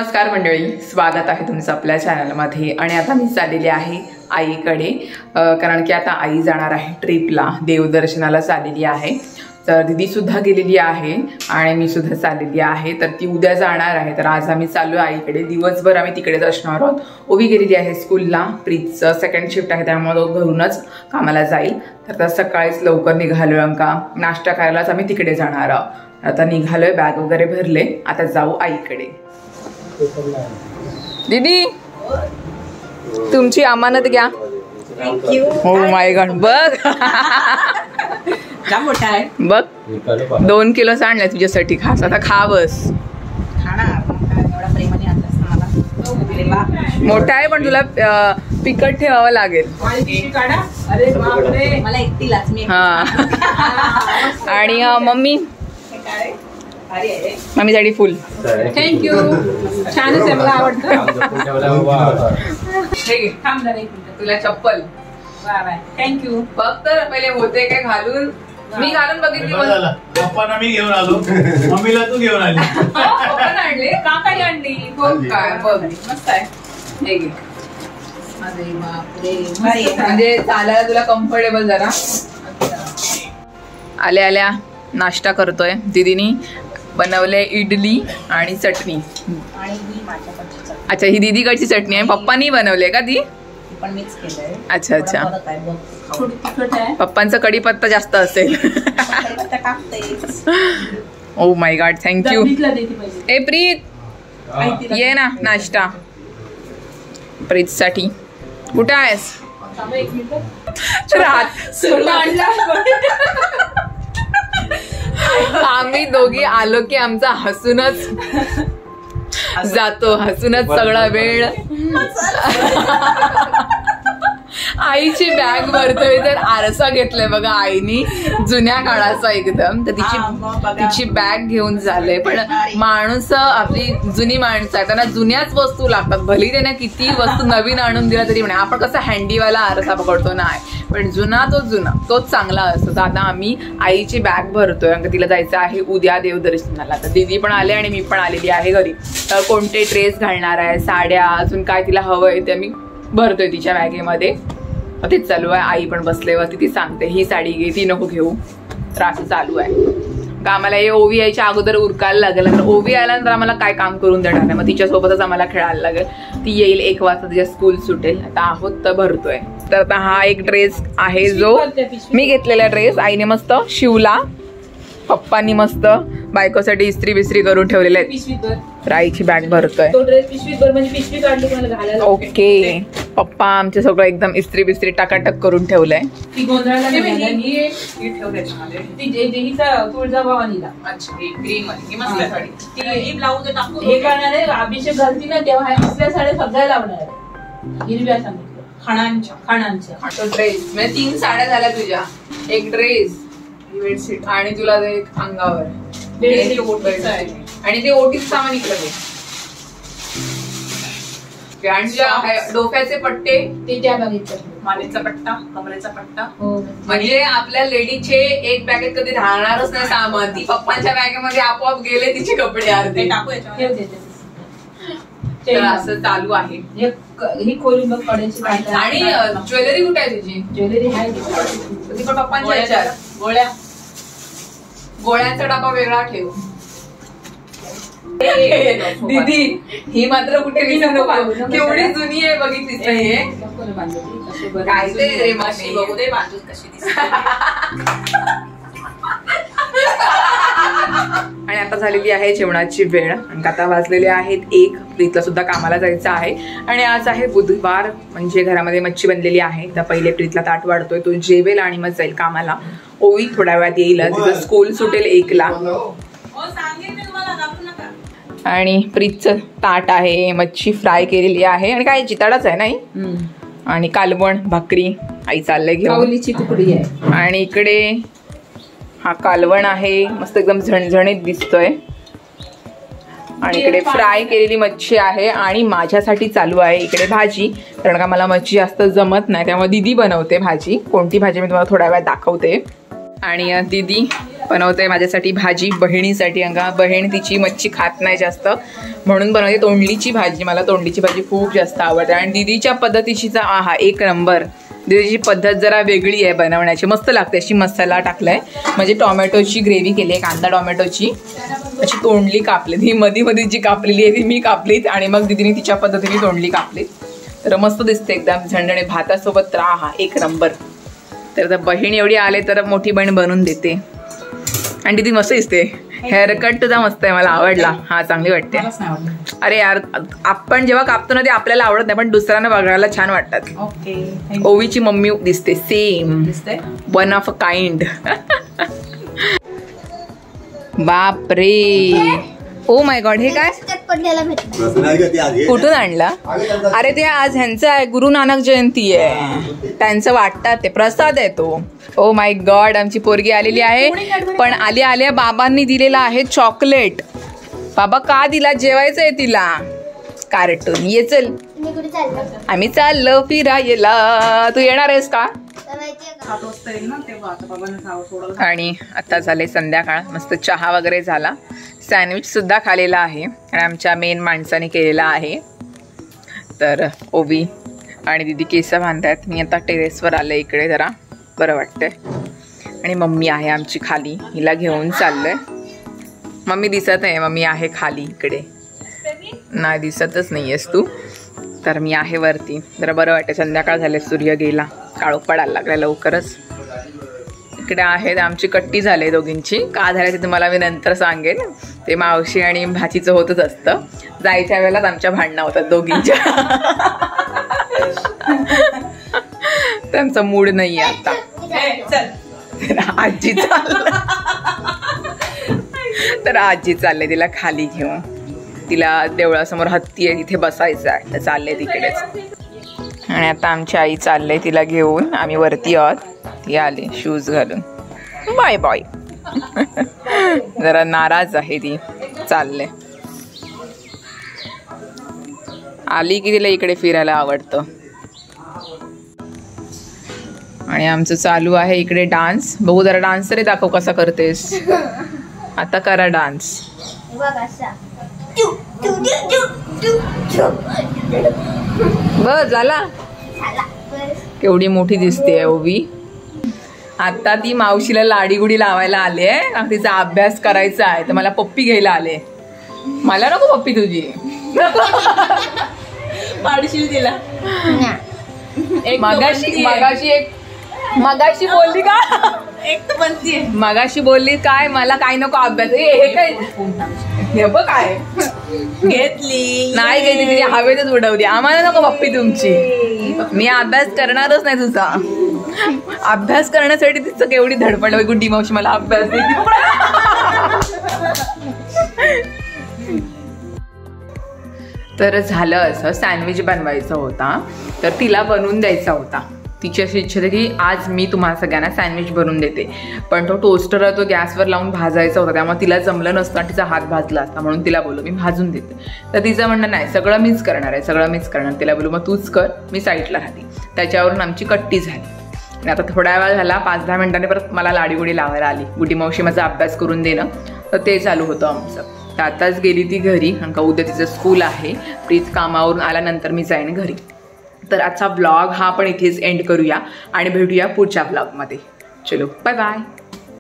नमस्कार मंडळी, स्वागत आहे तुमचं आपल्या चॅनलमध्ये। आणि आता मी चाललेली आहे आईकडे, कारण की आता आई जाणार आहे ट्रिपला, देवदर्शनाला चाललेली आहे। तर दीदी सुद्धा गेलेली आहे आणि मी सुद्धा चाललेली आहे। तर ती उद्या जाणार आहे, तर आज आम्ही चाललो आईकडे। दिवसभर आम्ही तिकडेच असणार आहोत। ओवी गेलेली आहे स्कूलला, प्रीतचं सेकंड शिफ्ट आहे त्यामुळे घरूनच कामाला जाईल। तर सकाळीच लवकर निघालोय, अंका नाश्ता करायलाच आम्ही तिकडे जाणार आहोत। आता निघालोय, बॅग वगैरे भरले, आता जाऊ आईकडे। दीदी तुमची अमानत घ्या। हो माय गॉड, बघ मोठा आहे बघ, 2 किलो आणलाय तुझ्यासाठी खास। आता खा बस। मोठा आहे पण तुला पिकट ठेवावं लागेल। हा आणि मम्मी मम्मीसाठी फुल। थँक्यू, छानच आहे, मला आवडतं। तुला चप्पल थँक्यू। बघ तर पहिले होते काय घालून, मी घालून बघितली। पप्पांना मी घेऊन आलो, मम्मीला तू घेऊन आली। आणले काकाने आणली, हो काय बघ मस्त आहे। म्हणजे चालायला तुला कम्फर्टेबल जरा। आल्या आल्या नाश्ता करतोय। दीदीनी बनवले इडली आणि चटणी। अच्छा, ही दीदीकडची चटणी आहे, पप्पानी बनवले का ती? अच्छा अच्छा, पप्पांचा कढीपत्ता जास्त असेल। Oh my God, thank you. ए प्रीत ये ना नाश्ता प्रीत साठी। कुठे आहेस? आम्ही दोघी आलो की आमचा हसूनच जातो, हसूनच सगळा वेळ। आईची बॅग भरतोय, तर आरसा घेतलाय बघा आईनी, जुन्या काळाचा एकदम। तर तिची बॅग घेऊन झालंय। पण माणूस, आपली जुनी माणसं आहे, त्यांना जुन्याच वस्तू लागतात। भली त्यांना किती वस्तू नवीन आणून दिला तरी म्हणे आपण कसं हँडीवाला आरसा पकडतो ना, पण जुना तोच चांगला असतो। तर आता आम्ही आईची बॅग भरतोय, कारण तिला जायचं आहे उद्या देवदर्शनाला। तर दीदी पण आले आणि मी पण आलेली आहे घरी। तर कोणते ड्रेस घालणार आहे, साड्या, अजून काय तिला हवंय ते मी भरतोय तिच्या बॅगेमध्ये। तेच चालू आहे। आई पण बसल्यावरती ती सांगते ही साडी घे, ती नको घेऊ। तर असं चालू आहे। आम्हाला हे ओवी यायच्या अगोदर उरकायला लागेल, तर ओवी आल्यानंतर आम्हाला काय काम करून देणार नाही, मग तिच्यासोबतच आम्हाला खेळायला लागेल। ती येईल 1 वाजता, तिच्या स्कूल सुटेल। आता आहोत तर भरतोय। तर आता हा एक ड्रेस आहे जो मी घेतलेला ड्रेस आईने मस्त शिवला, पप्पांनी मस्त बायकोसाठी इस्त्री बिस्त्री करून ठेवलेले आहेत। आईची बॅग भरतोय। ओके, पप्पा आमचे सगळं एकदम इस्त्री बिस्त्री टाकाटक करून ठेवलंय। अभिषेक घालती ना तेव्हा असल्या साड्या सगळ्या लावणार, हिरव्या सांगितलं खाणांच्या ड्रेस म्हणजे 3 साड्या झाल्या तुझ्या, एक ड्रेस आणि तुला एक अंगावर आणि ते ओटीच सामान इकडे। डोक्याचे पट्टे ते त्या बघितलं, मानेचा पट्टा, कमरेचा पट्टा। म्हणजे आपल्या लेडीचे एक बॅगेत कधी राहणारच नाही सामान, ती पप्पांच्या बॅगेमध्ये आपोआप गेले तिचे कपडे अर्धे टाकू। असं चालू आहे। ही खोली बघ पडायची। आणि ज्वेलरी कुठे आहे तुझी? ज्वेलरी आहे ती पण पप्पांच्या ह्याच्यात। गोळ्यांचा डबा वेगळा ठेव। दीदी ही मात्र कुठे विसरू नको, केवढी जुनी आहे बघितलीस नाहीये काय ते रे माशी, बघू दे बांधून कशी दिसते। आणि आता झालेली आहे जेवणाची वेळ, आणि आता वाजलेले आहेत 1। प्रीतला सुद्धा कामाला जायचं आहे आणि आज आहे बुधवार, म्हणजे घरामध्ये मच्छी बनलेली आहे। तर पहिले प्रीतला ताट वाढतोय, तो जेवेल आणि मग जाईल कामाला। ओवी थोड्या वेळात येईल, तिचं स्कूल सुटेल 1ला। आणि प्रीतचं ताट आहे, मच्छी फ्राय केलेली आहे आणि काय चिताडाच आहे नाही, आणि कालवण भाकरी आई चाललंय घेऊन, तुकडी आहे। आणि इकडे हा कालवण आहे, मस्त एकदम झणझणीत दिसतोय। आणि इकडे फ्राय केलेली मच्छी आहे आणि माझ्यासाठी चालू आहे इकडे भाजी, कारण का मला मच्छी जास्त जमत नाही, त्यामुळे दीदी बनवते भाजी। कोणती भाजी मी तुम्हाला थोड्या वेळात दाखवते। आणि दीदी बनवते माझ्यासाठी भाजी, बहिणीसाठी. अंगा बहीण तिची मच्छी खात नाही जास्त म्हणून बनवते तोंडलीची भाजी. मला तोंडलीची भाजी खूप जास्त आवडते आणि दीदीच्या पद्धतीचीचा आहा एक नंबर. दीदीची पद्धत जरा वेगळी आहे बनवण्याची, मस्त लागते. अशी मसाला टाकलाय म्हणजे टोमॅटोची ग्रेव्ही केली आहे, कांदा टोमॅटोची. अशी तोंडली कापली, ही मध्ये जी कापलेली आहे ती मी कापलीत आणि मग दीदीने तिच्या पद्धतीने तोंडली कापली. तर मस्त दिसते एकदम झणझणे भातासोबत. तर आहा एक नंबर. तर बहीण एवढी आले तर मोठी बहीण बनवून देते आणि दीदी मस्त दिसते. हेअरकट तुझा मस्त आहे, मला आवडला. हा चांगली वाटते. अरे यार आपण जेव्हा कापतो ना ते आपल्याला आवडत नाही पण दुसऱ्यांना बघायला छान वाटतात. ओवीची मम्मी दिसते same, one of a kind. बापरे, ओ माय गॉड, हे काय कुठून आणला? अरे ते आज ह्यांचं आहे, गुरु नानक जयंती आहे, त्यांचं वाटतात ते प्रसाद आहे तो. ओ माय गॉड, आमची पोरगी आलेली आहे पण आल्या बाबांनी दिलेला आहे चॉकलेट. बाबा का दिला? जेवायचं आहे तिला. कार्टून ये चल, आम्ही चाललो फिरायला. तू येणार आहेस का? आणि आता झाले संध्याकाळ, मस्त चहा वगैरे झाला, सँडविच सुद्धा खालेला आहे आणि आमच्या मेन माणसाने केलेला आहे. तर ओवी आणि दीदी केस बांधतात. मी आता टेरेसवर आले, इकडे जरा बरं वाटतंय. आणि मम्मी आहे आमची खाली, हिला घेऊन चाललंय. मम्मी दिसत आहे, मम्मी आहे खाली इकडे. नाही दिसतच नाहीयेस तू. तर मी आहे वरती, जरा बरं वाटतं. संध्याकाळ झाले, सूर्य गेला, काळोख पडायला लागला लवकरच. इकडे आहेत आमची कट्टी झाली दोघींची. का झाली ते तुम्हाला मी नंतर सांगेन. ते मावशी आणि भाचीचं होतच असतं. जायच्या वेळेलाच आमच्या भांडणं होतात दोघींच्या. त्यांचा मूड नाही आहे आता. आजी तर आजी चालले तिला खाली घेऊन. तिला देवळासमोर हत्ती आहे, तिथे बसायचं आहे, तर चालले तिकडेच. आणि आता आमची आई चालले तिला घेऊन. आम्ही वरती आहोत, ती आली शूज घालून. Bye bye. जरा नाराज आहे ती, चालले. आली की तिला इकडे फिरायला आवडतं. आणि आमचं चालू आहे इकडे डान्स. बघू जरा डान्स तरी दाखव कसा करतेस. आता करा डान्स. बस झाला. केवढी मोठी दिसते ओवी. आता ती मावशीला लाडीगुडी लावायला आले, तिचा अभ्यास करायचा आहे, तर मला पप्पी घ्यायला आले. मला नको पप्पी तुझी. पाडशील तिला. मगाशी बोलली का? एक तर बनतीये. मगाशी बोलली काय मला काय नको अभ्यास. हे काय हे बघ काय घेतली नाही घेतली तिने हवेतच उडवली. आम्हाला नको पप्पी तुमची. मी अभ्यास करणारच नाही तुझा. अभ्यास करण्यासाठी तिचं केवढी धडपड. गुड्डी मावशी मला अभ्यास देते. तर झालं असं, सँडविच बनवायचा होता तर तिला बनवून द्यायचा होता. तिची अशी इच्छा होती की आज मी तुम्हाला सगळ्यांना सँडविच बनवून देते, पण तो टोस्टर तो गॅसवर लावून भाजायचा होता, त्यामुळे तिला जमलं नसतं आणि तिचा हात भाजला असता. म्हणून तिला बोलू मी भाजून देते. तर तिचं म्हणणं नाही, सगळं मीच करणार आहे, सगळं मीच करणार. तिला बोलू मग तूच कर, मी साईडला राहते. त्याच्यावरून आमची कट्टी झाली. आणि आता थोड्या वेळ झाला, 5-10 मिनिटांनी परत मला लाडीगुडी लावायला आली. गुडी मावशी माझा अभ्यास करून देणं, तर ते चालू होतं आमचं. तर आताच गेली ती घरी, कारण का उद्या तिचं स्कूल आहे. प्रीत कामावरून आल्यानंतर मी जाईन घरी. तर आजचा ब्लॉग हा आपण इथेच एंड करूया आणि भेटूया पुढच्या ब्लॉगमध्ये. चलो बाय बाय.